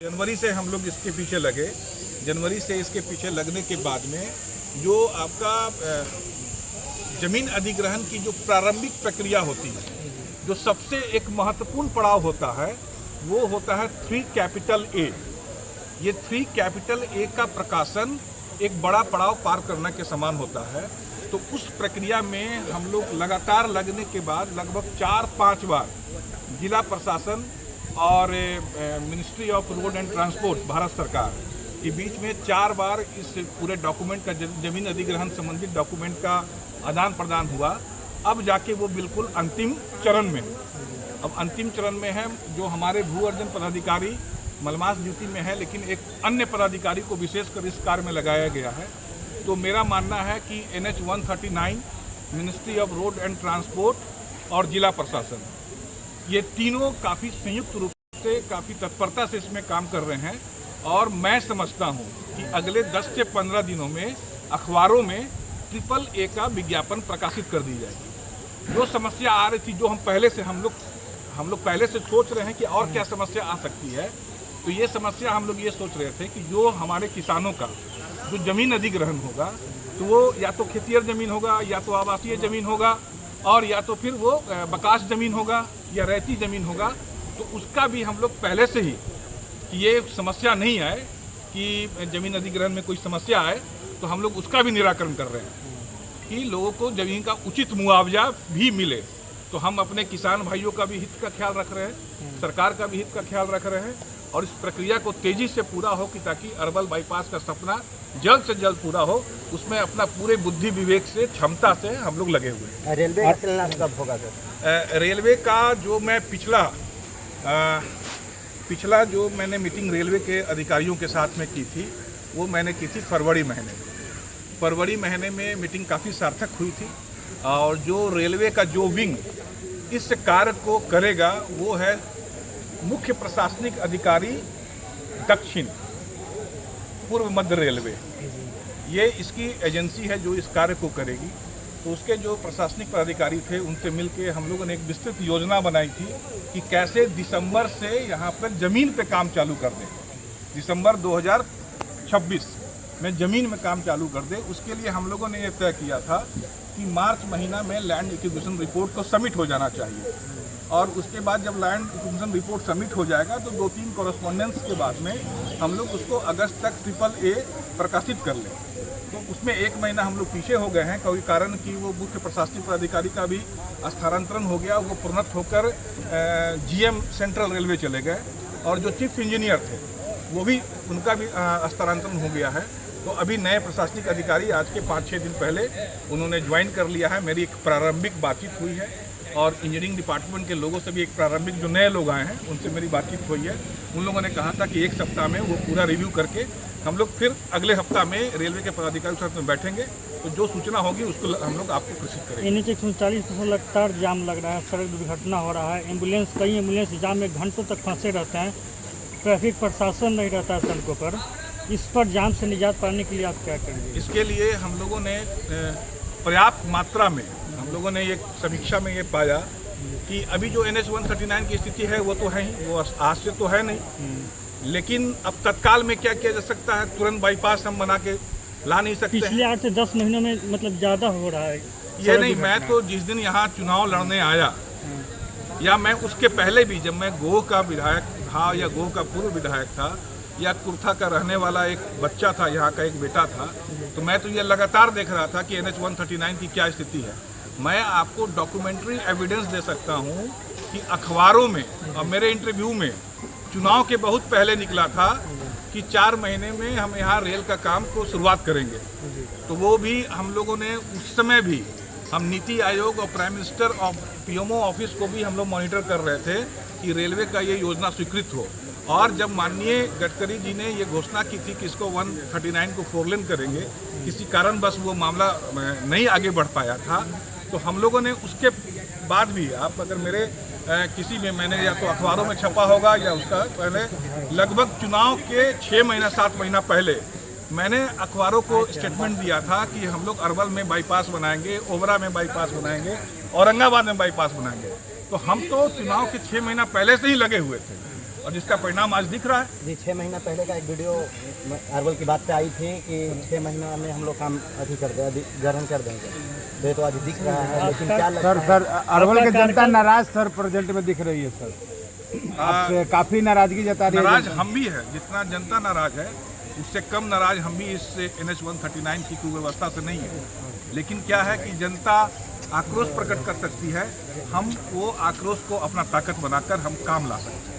जनवरी से हम लोग इसके पीछे लगे। जनवरी से इसके पीछे लगने के बाद में जो आपका जमीन अधिग्रहण की जो प्रारंभिक प्रक्रिया होती है, जो सबसे एक महत्वपूर्ण पड़ाव होता है वो होता है 3A। ये 3A का प्रकाशन एक बड़ा पड़ाव पार करने के समान होता है। तो उस प्रक्रिया में हम लोग लगातार लगने के बाद लगभग 4-5 बार जिला प्रशासन और ministry of road and transport Bharat सरकार के बीच में 4 बार इस पूरे डॉक्यूमेंट का जमीन अधिग्रहण संबंधित डॉक्यूमेंट का आदान प्रदान हुआ। अब जाके वो बिल्कुल अंतिम चरण में है। अब अंतिम चरण में है। जो हमारे भू अर्जन पदाधिकारी मलमास ड्यूटी में है, लेकिन एक अन्य पदाधिकारी को विशेषकर इस कार्य में लगाया गया है। तो मेरा मानना है कि NH 139, ministry of road and transport और जिला प्रशासन, ये तीनों काफ़ी संयुक्त रूप से काफ़ी तत्परता से इसमें काम कर रहे हैं। और मैं समझता हूं कि अगले 10 से 15 दिनों में अखबारों में AAA का विज्ञापन प्रकाशित कर दी जाएगी। जो समस्या आ रही थी, जो हम लोग पहले से सोच रहे हैं कि और क्या समस्या आ सकती है, तो ये समस्या हम लोग ये सोच रहे थे कि जो हमारे किसानों का जो जमीन अधिग्रहण होगा, तो वो या तो खेतियर ज़मीन होगा, या तो आवासीय ज़मीन होगा, और या तो फिर वो बकाश ज़मीन होगा या रैयती ज़मीन होगा। तो उसका भी हम लोग पहले से ही कि ये समस्या नहीं आए कि ज़मीन अधिग्रहण में कोई समस्या आए, तो हम लोग उसका भी निराकरण कर रहे हैं कि लोगों को ज़मीन का उचित मुआवजा भी मिले। तो हम अपने किसान भाइयों का भी हित का ख्याल रख रहे हैं, सरकार का भी हित का ख्याल रख रहे हैं, और इस प्रक्रिया को तेज़ी से पूरा हो कि ताकि अरवल बाईपास का सपना जल्द से जल्द पूरा हो। उसमें अपना पूरे बुद्धि विवेक से, क्षमता से हम लोग लगे हुए हैं। रेलवे का शिलान्यास कब होगा सर? रेलवे का जो मैं पिछला जो मैंने मीटिंग रेलवे के अधिकारियों के साथ में की थी, वो मैंने की थी फरवरी महीने में। फरवरी महीने में मीटिंग काफ़ी सार्थक हुई थी। और जो रेलवे का जो विंग इस कार्य को करेगा वो है मुख्य प्रशासनिक अधिकारी दक्षिण पूर्व मध्य रेलवे। ये इसकी एजेंसी है जो इस कार्य को करेगी। तो उसके जो प्रशासनिक पदाधिकारी थे, उनसे मिलके हम लोगों ने एक विस्तृत योजना बनाई थी कि कैसे दिसंबर से यहाँ पर ज़मीन पे काम चालू कर दें। दिसंबर 2026 में ज़मीन में काम चालू कर दें। उसके लिए हम लोगों ने ये तय किया था कि मार्च महीना में लैंड एक्विजिशन रिपोर्ट को सबमिट हो जाना चाहिए। और उसके बाद जब लैंड एक्विजिशन रिपोर्ट सबमिट हो जाएगा तो 2-3 कॉरेस्पॉन्डेंस के बाद में हम लोग उसको अगस्त तक AAA प्रकाशित कर लें। तो उसमें 1 महीना हम लोग पीछे हो गए हैं, कोई कारण कि वो मुख्य प्रशासनिक पदाधिकारी का भी स्थानांतरण हो गया। वो प्रोन्नत होकर GM सेंट्रल रेलवे चले गए, और जो चीफ इंजीनियर थे वो भी, उनका भी स्थानांतरण हो गया है। तो अभी नए प्रशासनिक अधिकारी आज के 5-6 दिन पहले उन्होंने ज्वाइन कर लिया है। मेरी एक प्रारंभिक बातचीत हुई है, और इंजीनियरिंग डिपार्टमेंट के लोगों से भी एक प्रारंभिक जो नए लोग आए हैं उनसे मेरी बातचीत हुई है। उन लोगों ने कहा था कि 1 सप्ताह में वो पूरा रिव्यू करके हम लोग फिर अगले हफ्ता में रेलवे के पदाधिकारियों के साथ में बैठेंगे। तो जो सूचना होगी उसको हम लोग आपको प्रेषित करेंगे। NH 139 लगातार जाम लग रहा है, सड़क दुर्घटना हो रहा है, कई एम्बुलेंस जाम में घंटों तक फंसे रहते हैं, ट्रैफिक प्रशासन नहीं रहता है सड़कों पर। इस पर जाम से निजात पाने के लिए आप क्या करेंगे? इसके लिए हम लोगों ने पर्याप्त मात्रा में हम लोगों ने एक समीक्षा में ये पाया कि अभी जो NH 139 की स्थिति है वो तो है ही, वो आज से तो है नहीं। लेकिन अब तत्काल में क्या किया जा सकता है? तुरंत बाईपास हम बना के ला नहीं सकते। पिछले 8 से 10 महीनों में मतलब ज़्यादा हो रहा है ये नहीं। मैं तो जिस दिन यहाँ चुनाव लड़ने आया, या मैं उसके पहले भी, जब मैं गोह का विधायक था या गोह का पूर्व विधायक था, या कुर्था का रहने वाला एक बच्चा था, यहाँ का एक बेटा था, तो मैं तो ये लगातार देख रहा था कि NH 139 की क्या स्थिति है। मैं आपको डॉक्यूमेंट्री एविडेंस दे सकता हूँ कि अखबारों में और मेरे इंटरव्यू में चुनाव के बहुत पहले निकला था कि 4 महीने में हम यहाँ रेल का काम को शुरुआत करेंगे। तो वो भी हम लोगों ने उस समय भी, हम नीति आयोग और प्राइम मिनिस्टर और PMO ऑफिस को भी हम लोग मॉनिटर कर रहे थे कि रेलवे का ये योजना स्वीकृत हो। और जब माननीय गडकरी जी ने ये घोषणा की थी कि इसको 139 को 4 लेन करेंगे, किसी कारण बस वो मामला नहीं आगे बढ़ पाया था। तो हम लोगों ने उसके बाद भी, आप अगर मेरे किसी में, मैंने या तो अखबारों में छपा होगा या उसका पहले, लगभग चुनाव के 6 महीना 7 महीना पहले मैंने अखबारों को स्टेटमेंट दिया था कि हम लोग अरवल में बाईपास बनाएंगे, ओबरा में बाईपास बनाएंगे, औरंगाबाद में बाईपास बनाएंगे। तो हम तो चुनाव के 6 महीना पहले से ही लगे हुए थे। और जिसका परिणाम आज दिख रहा है। जी 6 महीना पहले का एक वीडियो अरवल की बात पे आई थी कि 6 महीना में हम लोग काम अभी कर देंगे, ग्रहण कर देंगे, तो ये तो आज दिख रहा है। लेकिन क्या लगता है सर अरवल की जनता नाराज सर प्रेजेंट में दिख रही है सर, आपसे काफी नाराजगी जता रही है। नाराज हम भी है, जितना जनता नाराज है उससे कम नाराज हम भी इस NH 139 की कुव्यवस्था से नहीं है। लेकिन क्या है कि जनता आक्रोश प्रकट कर सकती है, हम वो आक्रोश को अपना ताकत बनाकर हम काम ला सकते हैं।